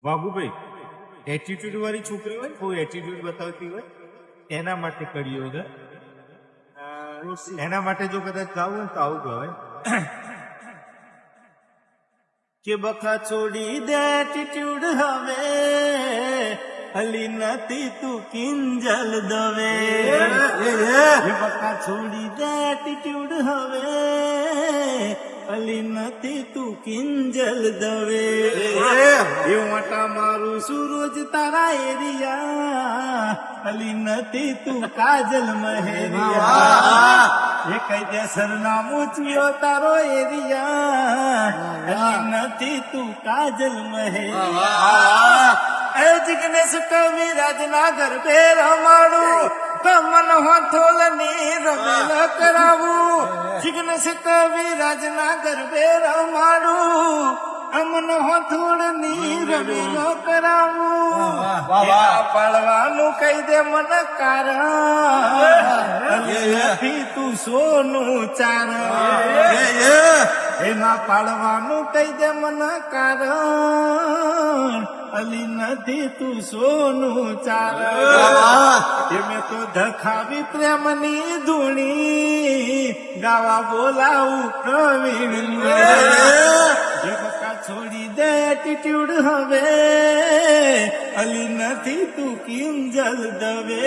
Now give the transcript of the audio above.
Vaghubhai, attitude વાળી છોકરી હોય, કોઈ એટીટ્યુડ બતાવતી હોય, એના માટે કરીએ વગર. એના માટે જો કદાચ ગાવું હોય તો આવું કહેવાય કે બખા છોડી દે એટીટ્યુડ હવે, હલી નથી તું કિંજલ દવે. બખા છોડી દે એટીટ્યુડ હવે, હલી નથી તું કિંજલ દવે. એ મોટા મારું સૂરજ તારા એરિયા, હલી નથી તું કાજલ મહેરિયા. એ કઈ દે સરનામું ચિયો તારો એરિયા, હલી નથી તું કાજલ મહેરિયા. એ જિગ્નેશ કવિરાજ ના ગરબે રમાડું, મન હોથોલ ની રમેલ કરાવું. જિગ્નેશ કવિરાજ ના ગરબે રમાડું, અમન હોથોળ ની રમેલ કરાવું. પાડવાનું કહી દે મન કારણ, તું સોનું ચારણ. એમાં પાડવાનું કહી દે મન કારણ, અલી નથી તું સોનું ચારણ. મેં તો ધખાવી પ્રેમની ધૂણી, ગાવા બોલાવું પ્રવીણ. છોડી દે એટીટ્યુડ હવે, અલી નથી તું કિંજલ દવે.